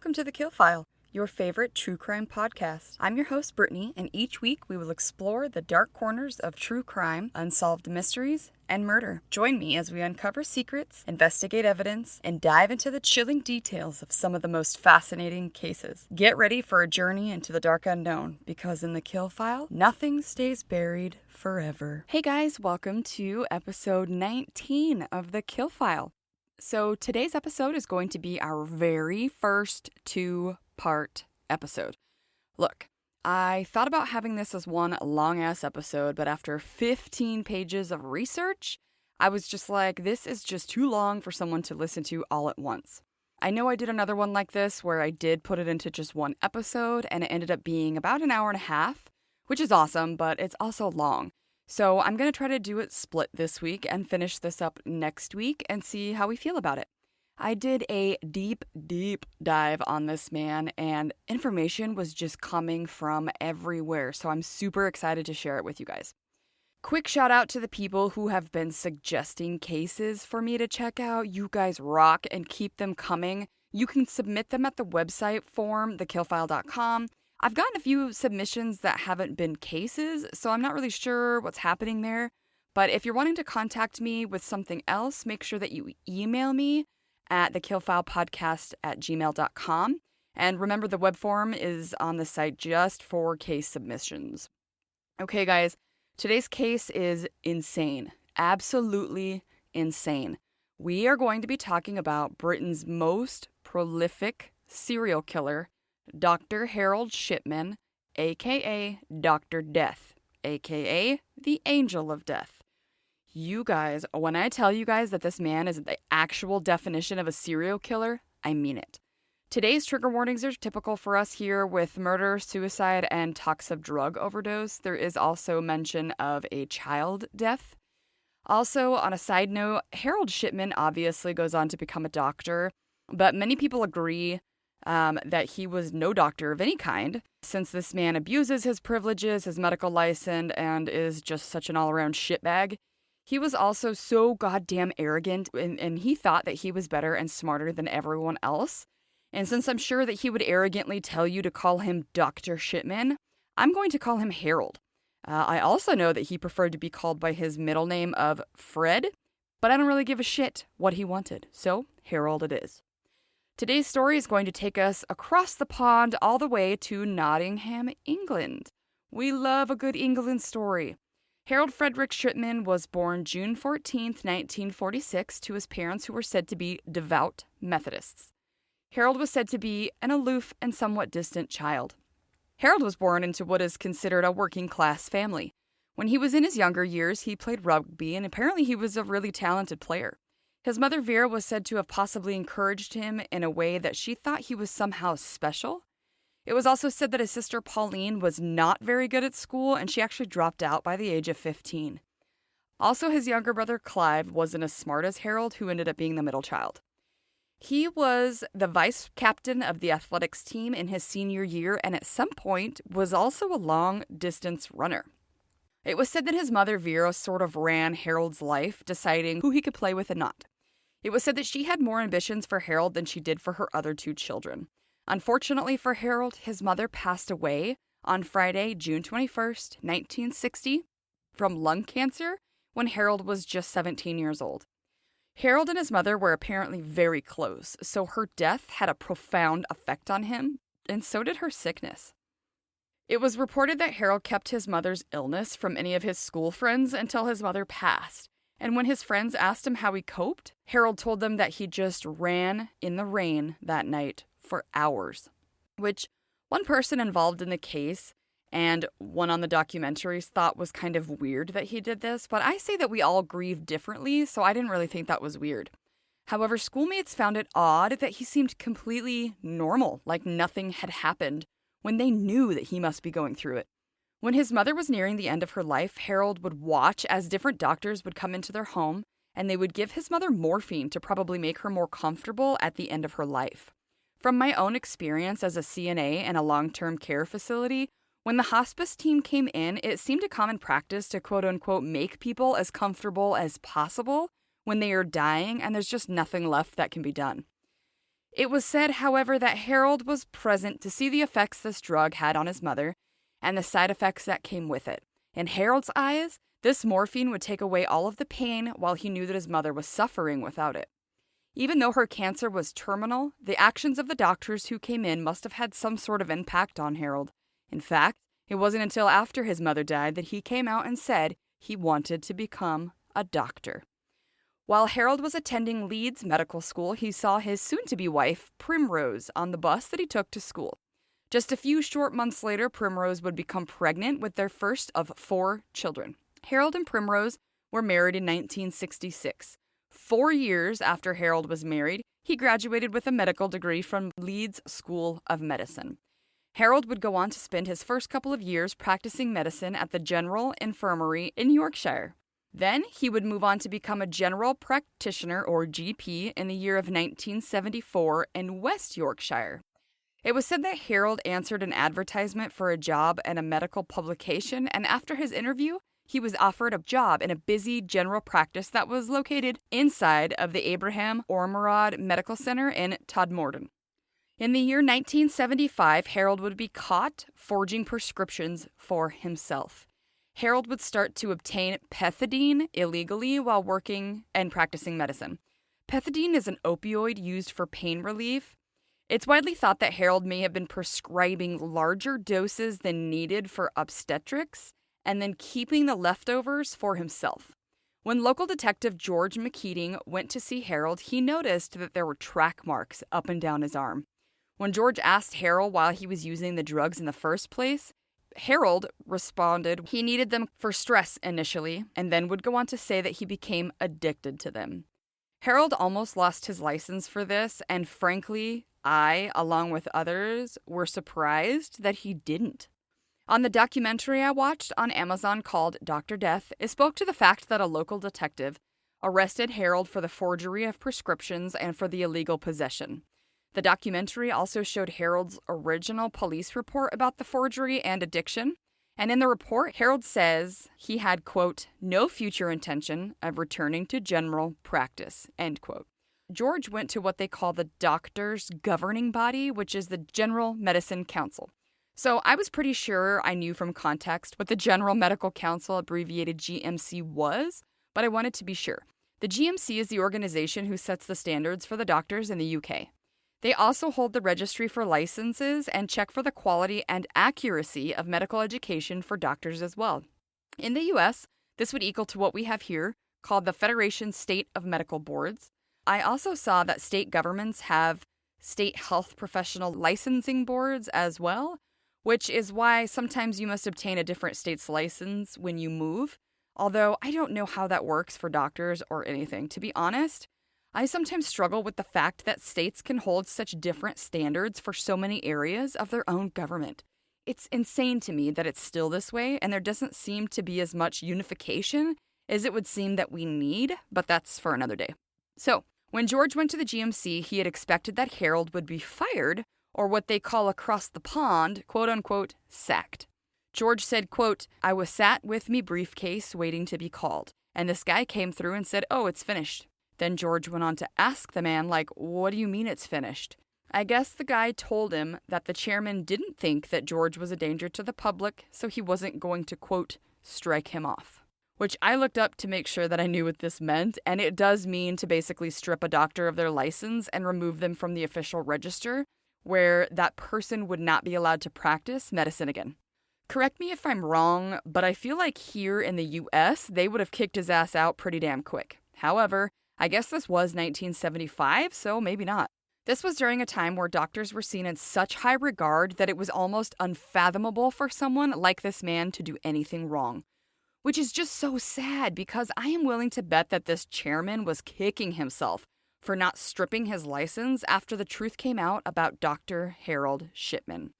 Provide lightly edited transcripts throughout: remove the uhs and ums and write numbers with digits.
welcome to The Kill File, your favorite true crime podcast. I'm your host, Brittany, and each week we will explore the dark corners of true crime, unsolved mysteries, and murder. Join me as we uncover secrets, investigate evidence, and dive into the chilling details of some of the most fascinating cases. Get ready for a journey into the dark unknown, because in The Kill File, nothing stays buried forever. Hey guys, welcome to episode 19 of The Kill File. So today's episode is going to be our very first two-part episode. Look, I thought about having this as one long-ass episode, but after 15 pages of research, I was just like, this is just too long for someone to listen to all at once. I know I did another one like this where I did put it into just one episode, and it ended up being about an hour and a half, which is awesome, but it's also long. So I'm going to try to do it split this week and finish this up next week and see how we feel about it. I did a deep dive on this man, and information was just coming from everywhere, so I'm super excited to share it with you guys. Quick shout out to the people who have been suggesting cases for me to check out. You guys rock, and keep them coming. You can submit them at the website form, thekillfile.com. I've gotten a few submissions that haven't been cases, so I'm not really sure what's happening there. But if you're wanting to contact me with something else, make sure that you email me at thekillfilepodcast@gmail.com. And remember, the web form is on the site just for case submissions. Okay, guys, today's case is insane. Absolutely insane. We are going to be talking about Britain's most prolific serial killer, Dr. Harold Shipman, a.k.a. Dr. Death, a.k.a. the Angel of Death. You guys, when I tell you guys that this man is the actual definition of a serial killer, I mean it. Today's trigger warnings are typical for us here with murder, suicide, and talks of drug overdose. There is also mention of a child death. Also, on a side note, Harold Shipman obviously goes on to become a doctor, but many people agree that he was no doctor of any kind, since this man abuses his privileges, his medical license, and is just such an all-around shitbag. He was also so goddamn arrogant, and he thought that he was better and smarter than everyone else. And since I'm sure that he would arrogantly tell you to call him Dr. Shipman, I'm going to call him Harold. I also know that he preferred to be called by his middle name of Fred, but I don't really give a shit what he wanted, so Harold it is. Today's story is going to take us across the pond all the way to Nottingham, England. We love a good England story. Harold Frederick Shipman was born June 14th, 1946, to his parents who were said to be devout Methodists. Harold was said to be an aloof and somewhat distant child. Harold was born into what is considered a working-class family. When he was in his younger years, he played rugby, and apparently he was a really talented player. His mother, Vera, was said to have possibly encouraged him in a way that she thought he was somehow special. It was also said that his sister, Pauline, was not very good at school, and she actually dropped out by the age of 15. Also, his younger brother, Clive, wasn't as smart as Harold, who ended up being the middle child. He was the vice captain of the athletics team in his senior year, and at some point was also a long-distance runner. It was said that his mother, Vera, sort of ran Harold's life, deciding who he could play with and not. It was said that she had more ambitions for Harold than she did for her other two children. Unfortunately for Harold, his mother passed away on Friday, June 21st, 1960, from lung cancer when Harold was just 17 years old. Harold and his mother were apparently very close, so her death had a profound effect on him, and so did her sickness. It was reported that Harold kept his mother's illness from any of his school friends until his mother passed. And when his friends asked him how he coped, Harold told them that he just ran in the rain that night for hours. Which one person involved in the case and one on the documentaries thought was kind of weird that he did this, but I say that we all grieve differently, so I didn't really think that was weird. However, schoolmates found it odd that he seemed completely normal, like nothing had happened, when they knew that he must be going through it. When his mother was nearing the end of her life, Harold would watch as different doctors would come into their home, and they would give his mother morphine to probably make her more comfortable at the end of her life. From my own experience as a CNA in a long-term care facility, when the hospice team came in, it seemed a common practice to quote-unquote make people as comfortable as possible when they are dying and there's just nothing left that can be done. It was said, however, that Harold was present to see the effects this drug had on his mother and the side effects that came with it. In Harold's eyes, this morphine would take away all of the pain while he knew that his mother was suffering without it. Even though her cancer was terminal, the actions of the doctors who came in must have had some sort of impact on Harold. In fact, it wasn't until after his mother died that he came out and said he wanted to become a doctor. While Harold was attending Leeds Medical School, he saw his soon-to-be wife, Primrose, on the bus that he took to school. Just a few short months later, Primrose would become pregnant with their first of 4 children. Harold and Primrose were married in 1966. 4 years after Harold was married, he graduated with a medical degree from Leeds School of Medicine. Harold would go on to spend his first couple of years practicing medicine at the General Infirmary in Yorkshire. Then he would move on to become a general practitioner, or GP, in the year of 1974 in West Yorkshire. It was said that Harold answered an advertisement for a job at a medical publication, and after his interview, he was offered a job in a busy general practice that was located inside of the Abraham Ormerod Medical Center in Todmorden. In the year 1975, Harold would be caught forging prescriptions for himself. Harold would start to obtain pethidine illegally while working and practicing medicine. Pethidine is an opioid used for pain relief. It's widely thought that Harold may have been prescribing larger doses than needed for obstetrics and then keeping the leftovers for himself. When local detective George McKeating went to see Harold, he noticed that there were track marks up and down his arm. When George asked Harold why he was using the drugs in the first place, Harold responded he needed them for stress initially, and then would go on to say that he became addicted to them. Harold almost lost his license for this, and frankly, I, along with others, were surprised that he didn't. On the documentary I watched on Amazon called Dr. Death, it spoke to the fact that a local detective arrested Harold for the forgery of prescriptions and for the illegal possession. The documentary also showed Harold's original police report about the forgery and addiction, and in the report, Harold says he had, quote, no future intention of returning to general practice, end quote. George went to what they call the doctor's governing body, which is the General Medicine Council. So I was pretty sure I knew from context what the General Medical Council, abbreviated GMC, was, but I wanted to be sure. The GMC is the organization who sets the standards for the doctors in the UK. They also hold the registry for licenses and check for the quality and accuracy of medical education for doctors as well. In the US, this would equal to what we have here, called the Federation State of Medical Boards. I also saw that state governments have state health professional licensing boards as well, which is why sometimes you must obtain a different state's license when you move, although I don't know how that works for doctors or anything. To be honest, I sometimes struggle with the fact that states can hold such different standards for so many areas of their own government. It's insane to me that it's still this way, and there doesn't seem to be as much unification as it would seem that we need, but that's for another day. So, when George went to the GMC, he had expected that Harold would be fired, or what they call across the pond, quote-unquote, sacked. George said, quote, I was sat with me briefcase waiting to be called, and this guy came through and said, oh, it's finished. Then George went on to ask the man, like, what do you mean it's finished? I guess the guy told him that the chairman didn't think that George was a danger to the public, so he wasn't going to, quote, strike him off. Which I looked up to make sure that I knew what this meant, and it does mean to basically strip a doctor of their license and remove them from the official register, where that person would not be allowed to practice medicine again. Correct me if I'm wrong, but I feel like here in the US, they would have kicked his ass out pretty damn quick. However, I guess this was 1975, so maybe not. This was during a time where doctors were seen in such high regard that it was almost unfathomable for someone like this man to do anything wrong. Which is just so sad, because I am willing to bet that this chairman was kicking himself for not stripping his license after the truth came out about Dr. Harold Shipman.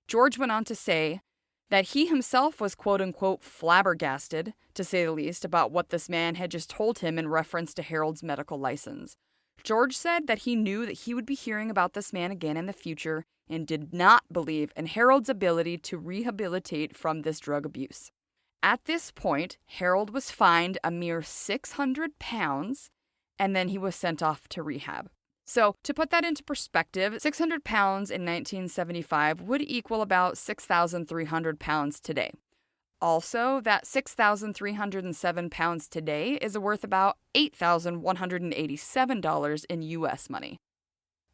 George went on to say that he himself was quote-unquote flabbergasted, to say the least, about what this man had just told him in reference to Harold's medical license. George said that he knew that he would be hearing about this man again in the future and did not believe in Harold's ability to rehabilitate from this drug abuse. At this point, Harold was fined a mere £600, and then he was sent off to rehab. So, to put that into perspective, 600 pounds in 1975 would equal about 6,300 pounds today. Also, that 6,307 pounds today is worth about $8,187 in US money.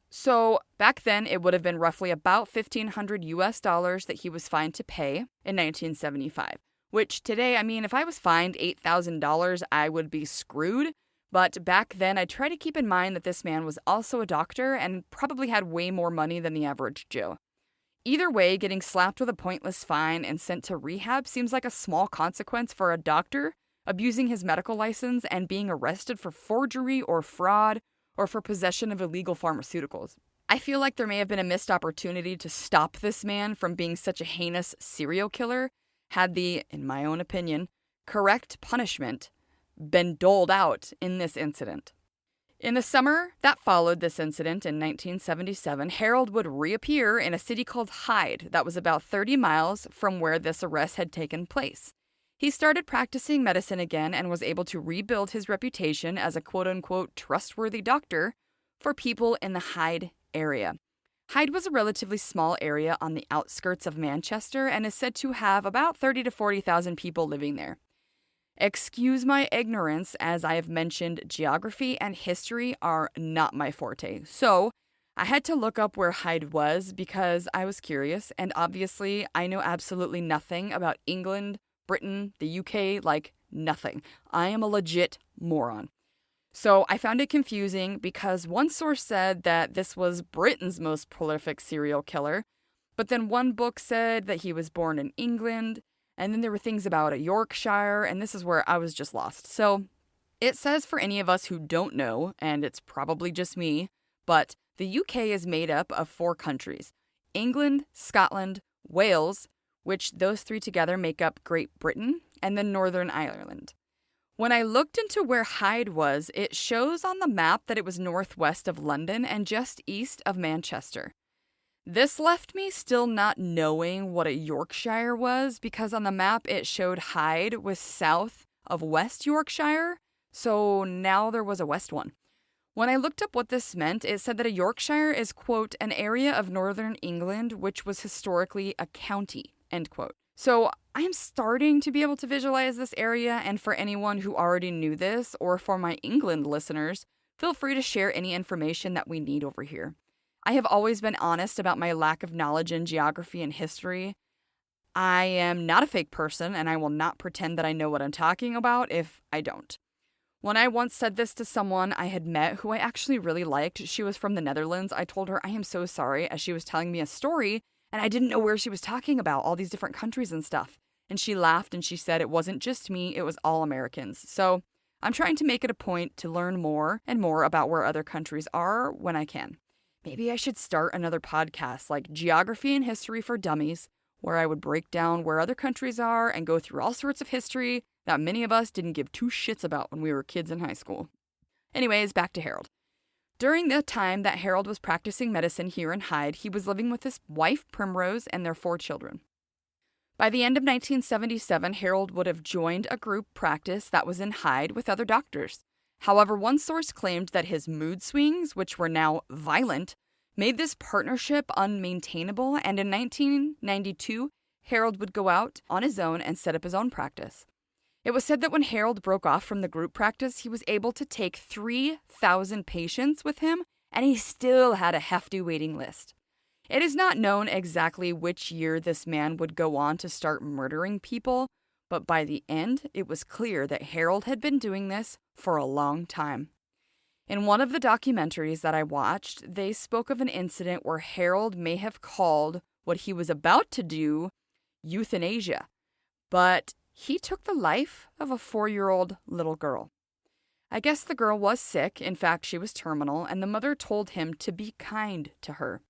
So, back then, it would have been roughly about $1,500 US dollars that he was fined to pay in 1975. Which today, I mean, if I was fined $8,000, I would be screwed. But back then, I try to keep in mind that this man was also a doctor and probably had way more money than the average Joe. Either way, getting slapped with a pointless fine and sent to rehab seems like a small consequence for a doctor abusing his medical license and being arrested for forgery or fraud or for possession of illegal pharmaceuticals. I feel like there may have been a missed opportunity to stop this man from being such a heinous serial killer had the, in my own opinion, correct punishment been doled out in this incident. In the summer that followed this incident in 1977, Harold would reappear in a city called Hyde that was about 30 miles from where this arrest had taken place. He started practicing medicine again and was able to rebuild his reputation as a quote-unquote trustworthy doctor for people in the Hyde area. Hyde was a relatively small area on the outskirts of Manchester and is said to have about 30 to 40,000 people living there. Excuse my ignorance, as I have mentioned, geography and history are not my forte. So, I had to look up where Hyde was because I was curious, and obviously I know absolutely nothing about England, Britain, the UK, like nothing. I am a legit moron. So, I found it confusing because one source said that this was Britain's most prolific serial killer, but then one book said that he was born in England. And then there were things about a Yorkshire, and this is where I was just lost. So, it says for any of us who don't know, and it's probably just me, but the UK is made up of 4 countries: England, Scotland, Wales, which those 3 together make up Great Britain, and then Northern Ireland. When I looked into where Hyde was, it shows on the map that it was northwest of London and just east of Manchester. This left me still not knowing what a Yorkshire was because on the map it showed Hyde was south of West Yorkshire, so now there was a west one. When I looked up what this meant, it said that a Yorkshire is, quote, an area of northern England which was historically a county, end quote. So I'm starting to be able to visualize this area, and for anyone who already knew this, or for my England listeners, feel free to share any information that we need over here. I have always been honest about my lack of knowledge in geography and history. I am not a fake person, and I will not pretend that I know what I'm talking about if I don't. When I once said this to someone I had met who I actually really liked, she was from the Netherlands, I told her I am so sorry as she was telling me a story, and I didn't know where she was talking about, all these different countries and stuff. And she laughed and she said it wasn't just me, it was all Americans. So I'm trying to make it a point to learn more and more about where other countries are when I can. Maybe I should start another podcast like Geography and History for Dummies, where I would break down where other countries are and go through all sorts of history that many of us didn't give 2 shits about when we were kids in high school. Anyways, back to Harold. During the time that Harold was practicing medicine here in Hyde, he was living with his wife, Primrose, and their 4 children. By the end of 1977, Harold would have joined a group practice that was in Hyde with other doctors. However, one source claimed that his mood swings, which were now violent, made this partnership unmaintainable, and in 1992, Harold would go out on his own and set up his own practice. It was said that when Harold broke off from the group practice, he was able to take 3,000 patients with him, and he still had a hefty waiting list. It is not known exactly which year this man would go on to start murdering people, but by the end, it was clear that Harold had been doing this for a long time. In one of the documentaries that I watched, they spoke of an incident where Harold may have called what he was about to do euthanasia, but he took the life of a 4-year-old little girl. I guess the girl was sick, in fact she was terminal, and the mother told him to be kind to her.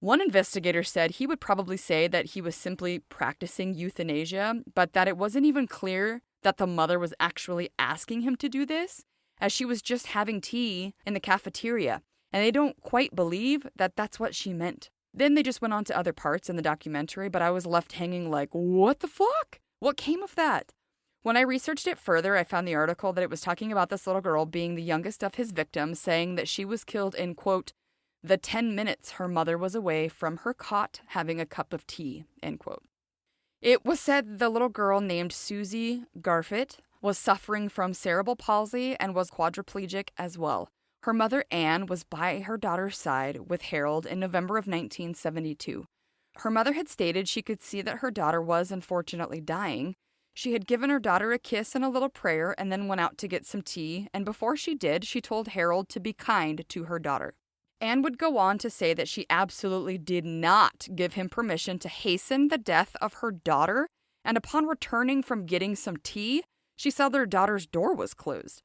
One investigator said he would probably say that he was simply practicing euthanasia, but that it wasn't even clear that the mother was actually asking him to do this, as she was just having tea in the cafeteria, and they don't quite believe that that's what she meant. Then they just went on to other parts in the documentary, but I was left hanging like, what the fuck? What came of that? When I researched it further, I found the article that it was talking about this little girl being the youngest of his victims, saying that she was killed in, quote, the 10 minutes her mother was away from her cot having a cup of tea, end quote. It was said the little girl named Susie Garfit was suffering from cerebral palsy and was quadriplegic as well. Her mother, Anne, was by her daughter's side with Harold in November of 1972. Her mother had stated she could see that her daughter was unfortunately dying. She had given her daughter a kiss and a little prayer and then went out to get some tea, and before she did, she told Harold to be kind to her daughter. Anne would go on to say that she absolutely did not give him permission to hasten the death of her daughter, and upon returning from getting some tea, she saw their daughter's door was closed.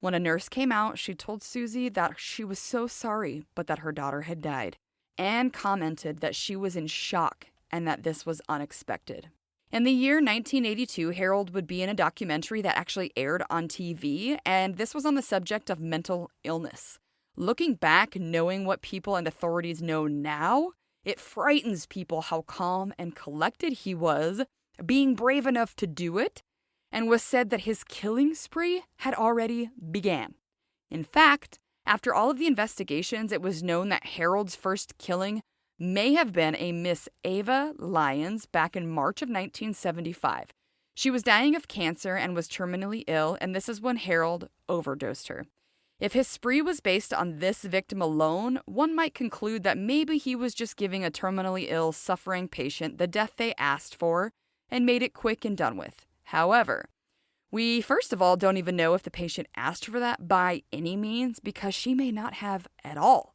When a nurse came out, she told Susie that she was so sorry, but that her daughter had died. Anne commented that she was in shock and that this was unexpected. In the year 1982, Harold would be in a documentary that actually aired on TV, and this was on the subject of mental illness. Looking back, knowing what people and authorities know now, it frightens people how calm and collected he was, being brave enough to do it, and was said that his killing spree had already began. In fact, after all of the investigations, it was known that Harold's first killing may have been a Miss Ava Lyons back in March of 1975. She was dying of cancer and was terminally ill, and this is when Harold overdosed her. If his spree was based on this victim alone, one might conclude that maybe he was just giving a terminally ill, suffering patient the death they asked for and made it quick and done with. However, we first of all don't even know if the patient asked for that by any means, because she may not have at all.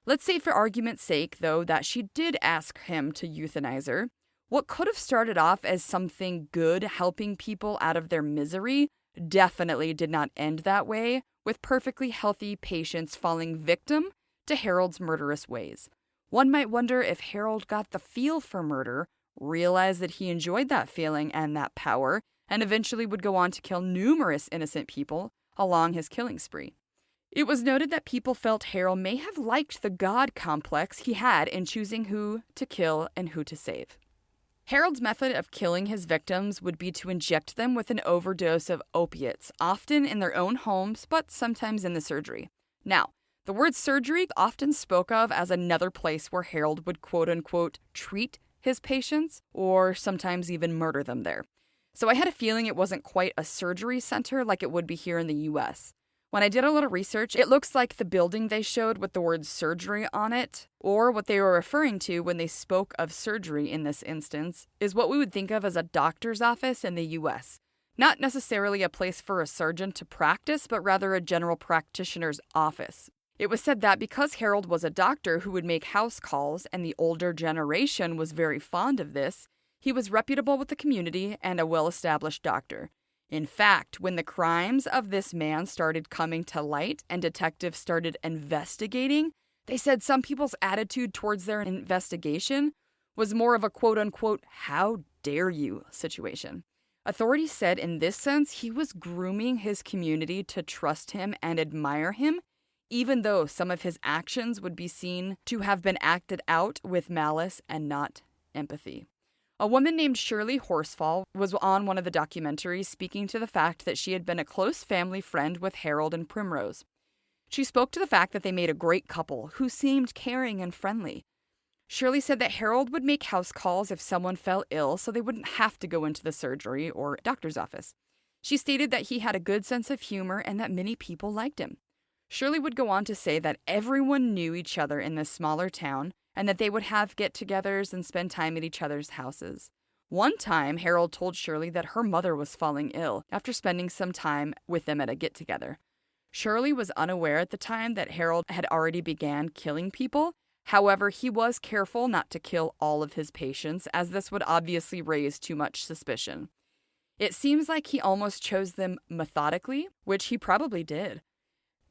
Let's say for argument's sake, though, that she did ask him to euthanize her. What could have started off as something good, helping people out of their misery, definitely did not end that way, with perfectly healthy patients falling victim to Harold's murderous ways. One might wonder if Harold got the feel for murder, realized that he enjoyed that feeling and that power, and eventually would go on to kill numerous innocent people along his killing spree. It was noted that people felt Harold may have liked the God complex he had in choosing who to kill and who to save. Harold's method of killing his victims would be to inject them with an overdose of opiates, often in their own homes, but sometimes in the surgery. Now, the word surgery often spoke of as another place where Harold would quote-unquote treat his patients, or sometimes even murder them there. So I had a feeling it wasn't quite a surgery center like it would be here in the U.S. When I did a little research, it looks like the building they showed with the word surgery on it, or what they were referring to when they spoke of surgery in this instance, is what we would think of as a doctor's office in the U.S. Not necessarily a place for a surgeon to practice, but rather a general practitioner's office. It was said that because Harold was a doctor who would make house calls, and the older generation was very fond of this, he was reputable with the community and a well-established doctor. In fact, when the crimes of this man started coming to light and detectives started investigating, they said some people's attitude towards their investigation was more of a quote-unquote, how dare you situation. Authorities said in this sense he was grooming his community to trust him and admire him, even though some of his actions would be seen to have been acted out with malice and not empathy. A woman named Shirley Horsfall was on one of the documentaries speaking to the fact that she had been a close family friend with Harold and Primrose. She spoke to the fact that they made a great couple who seemed caring and friendly. Shirley said that Harold would make house calls if someone fell ill so they wouldn't have to go into the surgery or doctor's office. She stated that he had a good sense of humor and that many people liked him. Shirley would go on to say that everyone knew each other in this smaller town, and that they would have get-togethers and spend time at each other's houses. One time, Harold told Shirley that her mother was falling ill after spending some time with them at a get-together. Shirley was unaware at the time that Harold had already began killing people. However, he was careful not to kill all of his patients, as this would obviously raise too much suspicion. It seems like he almost chose them methodically, which he probably did.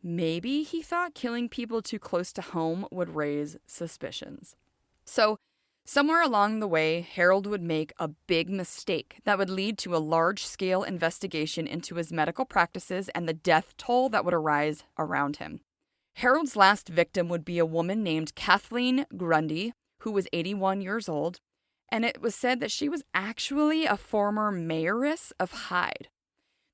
Maybe he thought killing people too close to home would raise suspicions. So, somewhere along the way, Harold would make a big mistake that would lead to a large-scale investigation into his medical practices and the death toll that would arise around him. Harold's last victim would be a woman named Kathleen Grundy, who was 81 years old, and it was said that she was actually a former mayoress of Hyde.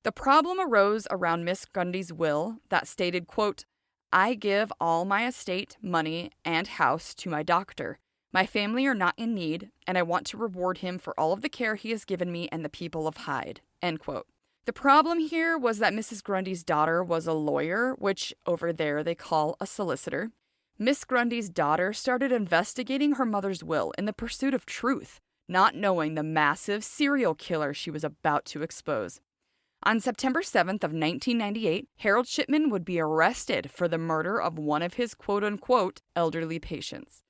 The problem arose around Miss Grundy's will that stated, quote, "I give all my estate, money, and house to my doctor. My family are not in need, and I want to reward him for all of the care he has given me and the people of Hyde," end quote. The problem here was that Mrs. Grundy's daughter was a lawyer, which over there they call a solicitor. Miss Grundy's daughter started investigating her mother's will in the pursuit of truth, not knowing the massive serial killer she was about to expose. On September 7th of 1998, Harold Shipman would be arrested for the murder of one of his quote-unquote elderly patients.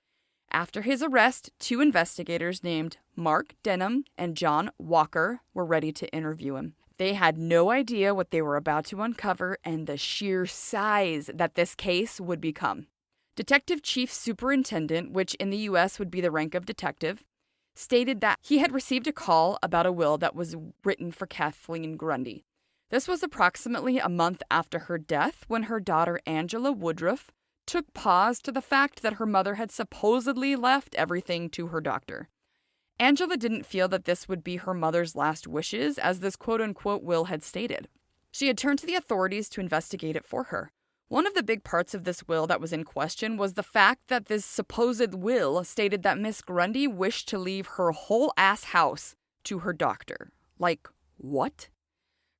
After his arrest, 2 investigators named Mark Denham and John Walker were ready to interview him. They had no idea what they were about to uncover and the sheer size that this case would become. Detective Chief Superintendent, which in the U.S. would be the rank of detective, stated that he had received a call about a will that was written for Kathleen Grundy. This was approximately a month after her death, when her daughter Angela Woodruff took pause to the fact that her mother had supposedly left everything to her doctor. Angela didn't feel that this would be her mother's last wishes, as this quote-unquote will had stated. She had turned to the authorities to investigate it for her. One of the big parts of this will that was in question was the fact that this supposed will stated that Miss Grundy wished to leave her whole ass house to her doctor. Like, what?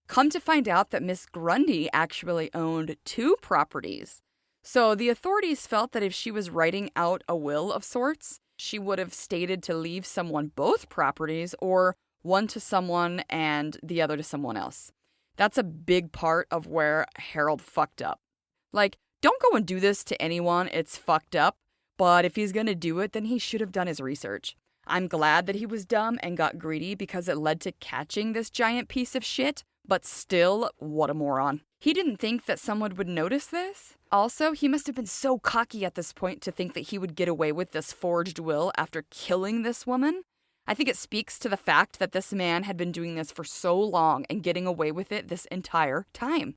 Come to find out that Miss Grundy actually owned 2 properties. So the authorities felt that if she was writing out a will of sorts, she would have stated to leave someone both properties, or one to someone and the other to someone else. That's a big part of where Harold fucked up. Like, don't go and do this to anyone, it's fucked up, but if he's gonna do it, then he should have done his research. I'm glad that he was dumb and got greedy because it led to catching this giant piece of shit, but still, what a moron. He didn't think that someone would notice this. Also, he must have been so cocky at this point to think that he would get away with this forged will after killing this woman. I think it speaks to the fact that this man had been doing this for so long and getting away with it this entire time.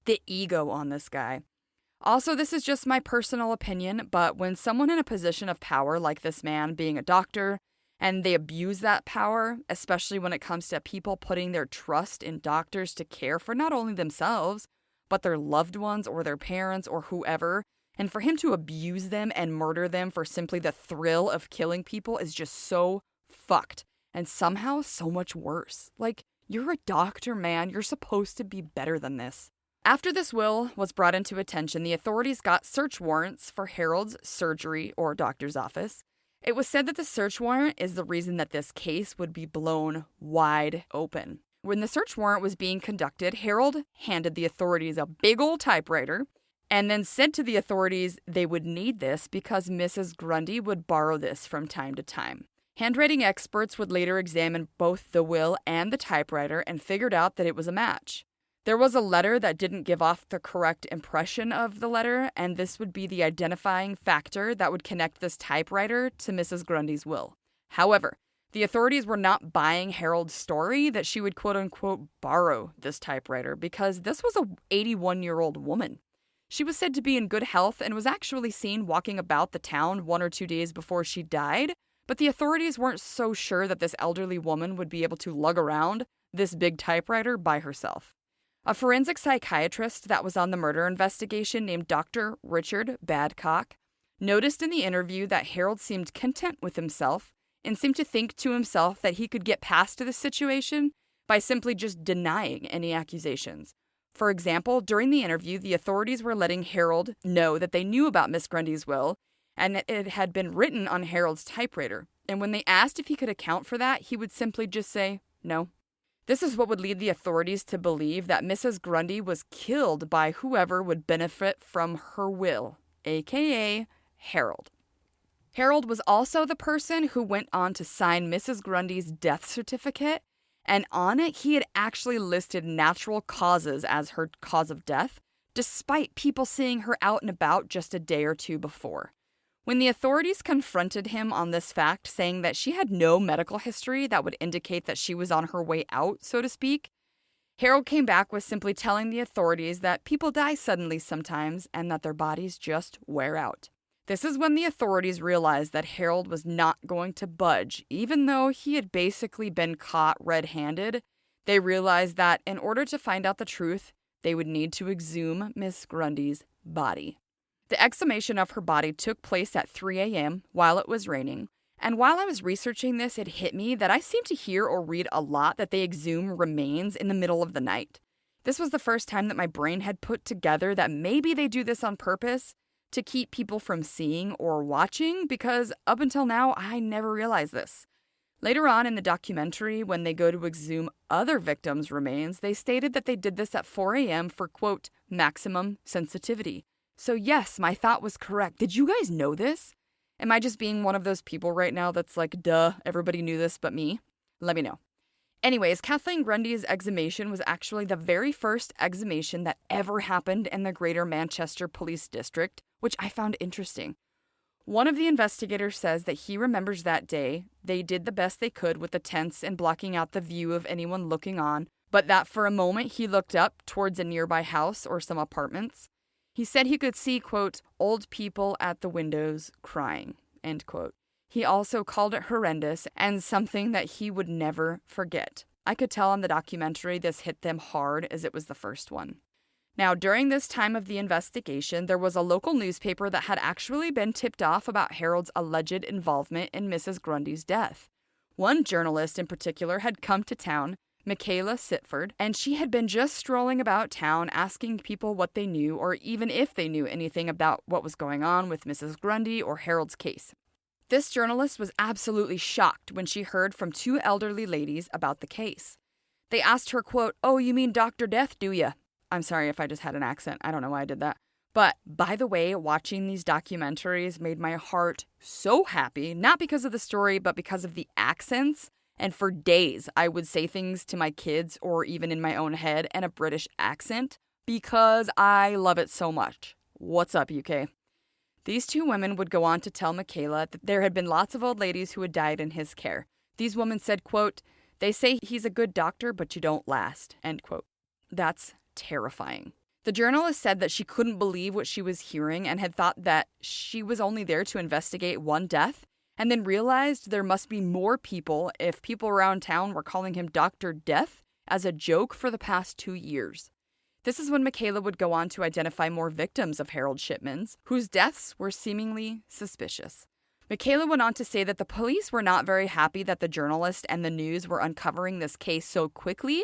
The ego on this guy. Also, this is just my personal opinion, but when someone in a position of power like this man being a doctor, and they abuse that power, especially when it comes to people putting their trust in doctors to care for not only themselves, but their loved ones or their parents or whoever, and for him to abuse them and murder them for simply the thrill of killing people is just so fucked, and somehow so much worse. Like, you're a doctor, man. You're supposed to be better than this. After this will was brought into attention, the authorities got search warrants for Harold's surgery or doctor's office. It was said that the search warrant is the reason that this case would be blown wide open. When the search warrant was being conducted, Harold handed the authorities a big old typewriter and then said to the authorities they would need this because Mrs. Grundy would borrow this from time to time. Handwriting experts would later examine both the will and the typewriter and figured out that it was a match. There was a letter that didn't give off the correct impression of the letter, and this would be the identifying factor that would connect this typewriter to Mrs. Grundy's will. However, the authorities were not buying Harold's story that she would quote-unquote borrow this typewriter because this was a 81-year-old woman. She was said to be in good health and was actually seen walking about the town 1 or 2 days before she died, but the authorities weren't so sure that this elderly woman would be able to lug around this big typewriter by herself. A forensic psychiatrist that was on the murder investigation named Dr. Richard Badcock noticed in the interview that Harold seemed content with himself and seemed to think to himself that he could get past the situation by simply just denying any accusations. For example, during the interview, the authorities were letting Harold know that they knew about Miss Grundy's will and that it had been written on Harold's typewriter. And when they asked if he could account for that, he would simply just say, no. This is what would lead the authorities to believe that Mrs. Grundy was killed by whoever would benefit from her will, aka Harold. Harold was also the person who went on to sign Mrs. Grundy's death certificate, and on it he had actually listed natural causes as her cause of death, despite people seeing her out and about just a day or 2 before. When the authorities confronted him on this fact, saying that she had no medical history that would indicate that she was on her way out, so to speak, Harold came back with simply telling the authorities that people die suddenly sometimes and that their bodies just wear out. This is when the authorities realized that Harold was not going to budge, even though he had basically been caught red-handed. They realized that in order to find out the truth, they would need to exhume Miss Grundy's body. The exhumation of her body took place at 3 a.m. while it was raining. And while I was researching this, it hit me that I seem to hear or read a lot that they exhume remains in the middle of the night. This was the first time that my brain had put together that maybe they do this on purpose to keep people from seeing or watching, because up until now, I never realized this. Later on in the documentary, when they go to exhume other victims' remains, they stated that they did this at 4 a.m. for, quote, maximum sensitivity. So yes, my thought was correct. Did you guys know this? Am I just being one of those people right now that's like, duh, everybody knew this but me? Let me know. Anyways, Kathleen Grundy's exhumation was actually the very first exhumation that ever happened in the Greater Manchester Police District, which I found interesting. One of the investigators says that he remembers that day they did the best they could with the tents and blocking out the view of anyone looking on, but that for a moment he looked up towards a nearby house or some apartments. He said he could see, quote, old people at the windows crying, end quote. He also called it horrendous and something that he would never forget. I could tell on the documentary this hit them hard as it was the first one. Now, during this time of the investigation, there was a local newspaper that had actually been tipped off about Harold's alleged involvement in Mrs. Grundy's death. One journalist in particular had come to town, Michaela Sitford, and she had been just strolling about town asking people what they knew or even if they knew anything about what was going on with Mrs. Grundy or Harold's case. This journalist was absolutely shocked when she heard from two elderly ladies about the case. They asked her, quote, "Oh, you mean Dr. Death, do ya?" I'm sorry if I just had an accent. I don't know why I did that. But, by the way, watching these documentaries made my heart so happy, not because of the story, but because of the accents. And for days, I would say things to my kids or even in my own head in a British accent because I love it so much. What's up, UK? These two women would go on to tell Michaela that there had been lots of old ladies who had died in his care. These women said, quote, "They say he's a good doctor, but you don't last," end quote. That's terrifying. The journalist said that she couldn't believe what she was hearing and had thought that she was only there to investigate one death, and then realized there must be more people if people around town were calling him Dr. Death as a joke for the past 2 years. This is when Michaela would go on to identify more victims of Harold Shipman's, whose deaths were seemingly suspicious. Michaela went on to say that the police were not very happy that the journalist and the news were uncovering this case so quickly,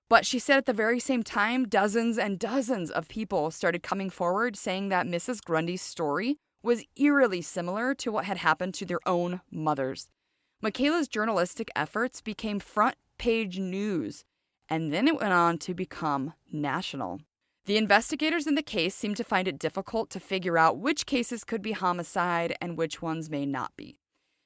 but she said at the very same time, dozens and dozens of people started coming forward saying that Mrs. Grundy's story was eerily similar to what had happened to their own mothers. Michaela's journalistic efforts became front-page news, and then it went on to become national. The investigators in the case seemed to find it difficult to figure out which cases could be homicide and which ones may not be.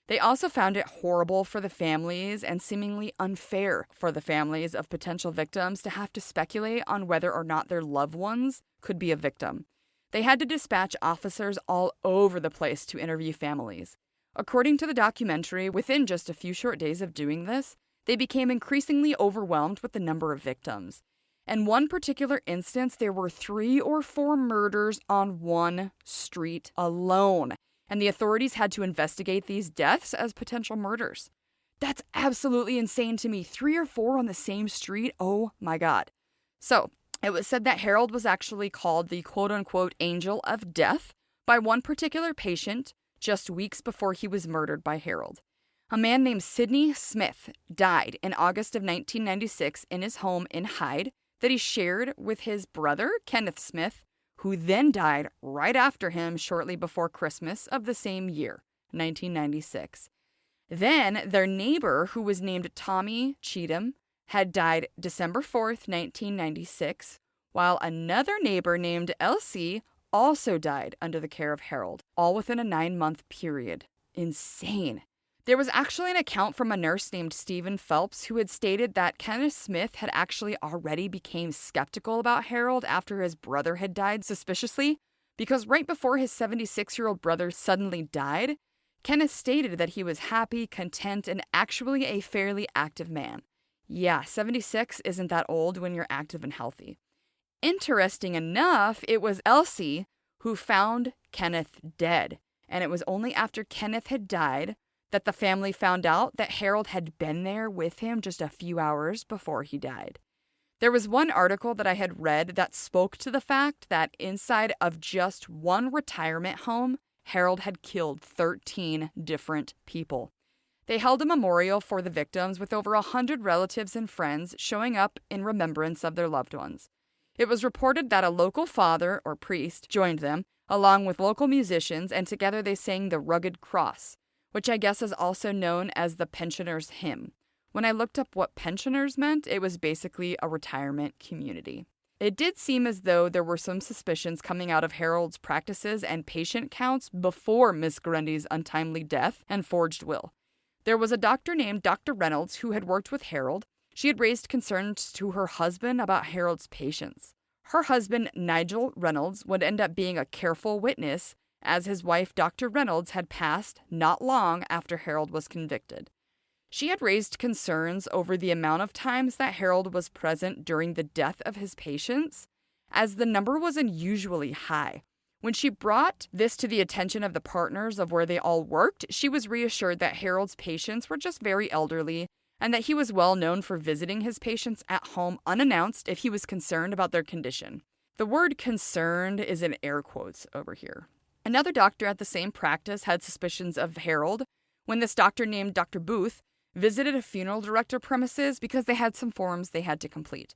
They also found it horrible for the families and seemingly unfair for the families of potential victims to have to speculate on whether or not their loved ones could be a victim. They had to dispatch officers all over the place to interview families. According to the documentary, within just a few short days of doing this, they became increasingly overwhelmed with the number of victims. In one particular instance, there were 3 or 4 murders on one street alone, and the authorities had to investigate these deaths as potential murders. That's absolutely insane to me. 3 or 4 on the same street? Oh my God. So, it was said that Harold was actually called the quote-unquote angel of death by one particular patient just weeks before he was murdered by Harold. A man named Sidney Smith died in August of 1996 in his home in Hyde that he shared with his brother, Kenneth Smith, who then died right after him shortly before Christmas of the same year, 1996. Then their neighbor, who was named Tommy Cheatham, had died December 4th, 1996, while another neighbor named Elsie also died under the care of Harold, all within a 9-month period. Insane. There was actually an account from a nurse named Stephen Phelps who had stated that Kenneth Smith had actually already became skeptical about Harold after his brother had died suspiciously, because right before his 76-year-old brother suddenly died, Kenneth stated that he was happy, content, and actually a fairly active man. Yeah, 76 isn't that old when you're active and healthy. Interesting enough, it was Elsie who found Kenneth dead. and it was only after Kenneth had died that the family found out that Harold had been there with him just a few hours before he died. There was one article that I had read that spoke to the fact that inside of just one retirement home, Harold had killed 13 different people. They held a memorial for the victims with over 100 relatives and friends showing up in remembrance of their loved ones. It was reported that a local father or priest joined them, along with local musicians, and together they sang the Rugged Cross, which I guess is also known as the Pensioners' Hymn. When I looked up what pensioners meant, it was basically a retirement community. It did seem as though there were some suspicions coming out of Harold's practices and patient counts before Miss Grundy's untimely death and forged will. There was a doctor named Dr. Reynolds who had worked with Harold. She had raised concerns to her husband about Harold's patients. Her husband, Nigel Reynolds, would end up being a careful witness, as his wife, Dr. Reynolds, had passed not long after Harold was convicted. She had raised concerns over the amount of times that Harold was present during the death of his patients, as the number was unusually high. When she brought this to the attention of the partners of where they all worked, she was reassured that Harold's patients were just very elderly and that he was well known for visiting his patients at home unannounced if he was concerned about their condition. The word concerned is in air quotes over here. Another doctor at the same practice had suspicions of Harold when this doctor named Dr. Booth visited a funeral director premises because they had some forms they had to complete.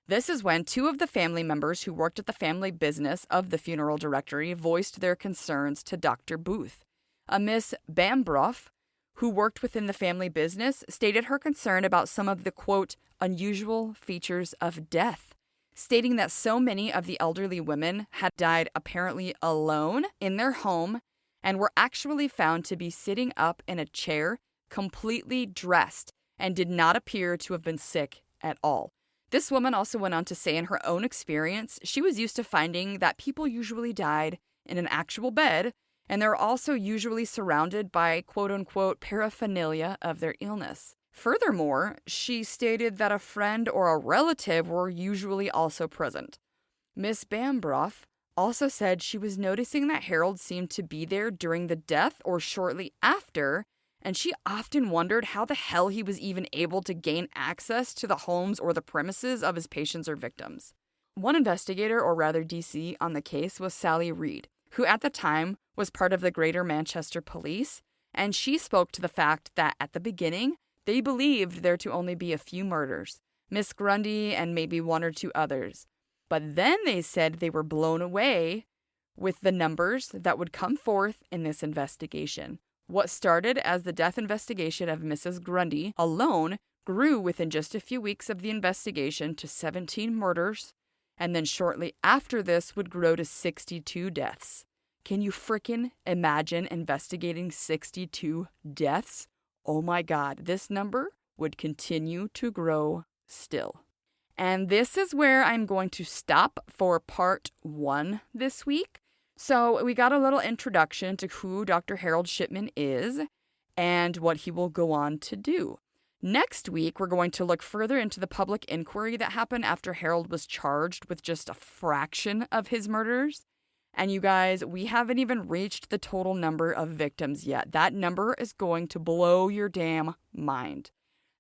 This is when two of the family members who worked at the family business of the funeral directory voiced their concerns to Dr. Booth. A Miss Bambroff, who worked within the family business, stated her concern about some of the, quote, unusual features of death, stating that so many of the elderly women had died apparently alone in their home and were actually found to be sitting up in a chair completely dressed and did not appear to have been sick at all. This woman also went on to say in her own experience, she was used to finding that people usually died in an actual bed, and they're also usually surrounded by quote-unquote paraphernalia of their illness. Furthermore, she stated that a friend or a relative were usually also present. Miss Bambroff also said she was noticing that Harold seemed to be there during the death or shortly after, and she often wondered how the hell he was even able to gain access to the homes or the premises of his patients or victims. One investigator, or rather DC, on the case was Sally Reed, who at the time was part of the Greater Manchester Police, and she spoke to the fact that at the beginning, they believed there to only be a few murders, Miss Grundy and maybe one or two others. But then they said they were blown away with the numbers that would come forth in this investigation. What started as the death investigation of Mrs. Grundy alone grew within just a few weeks of the investigation to 17 murders, and then shortly after this would grow to 62 deaths. Can you frickin' imagine investigating 62 deaths? Oh my God, this number would continue to grow still. And this is where I'm going to stop for part 1 this week. So we got a little introduction to who Dr. Harold Shipman is and what he will go on to do. Next week, we're going to look further into the public inquiry that happened after Harold was charged with just a fraction of his murders. And you guys, we haven't even reached the total number of victims yet. That number is going to blow your damn mind.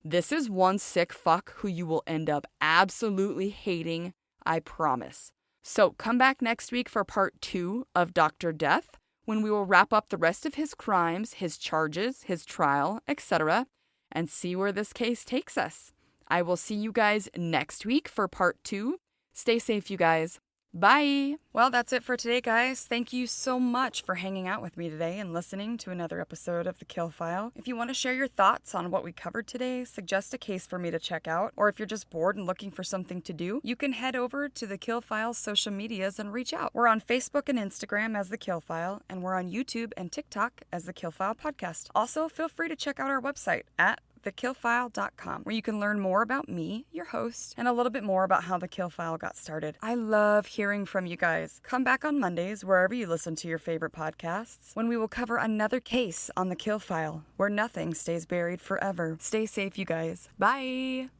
This is one sick fuck who you will end up absolutely hating, I promise. So come back next week for part 2 of Dr. Death, when we will wrap up the rest of his crimes, his charges, his trial, etc., and see where this case takes us. I will see you guys next week for part 2. Stay safe, you guys. Bye! Well, that's it for today, guys. Thank you so much for hanging out with me today and listening to another episode of The Kill File. If you want to share your thoughts on what we covered today, suggest a case for me to check out, or if you're just bored and looking for something to do, you can head over to The Kill File's social medias and reach out. We're on Facebook and Instagram as The Kill File, and we're on YouTube and TikTok as The Kill File Podcast. Also, feel free to check out our website at thekillfile.com, where you can learn more about me, your host, and a little bit more about how The Kill File got started. I love hearing from you guys. Come back on Mondays, wherever you listen to your favorite podcasts, when we will cover another case on The Kill File, where nothing stays buried forever. Stay safe, you guys. Bye!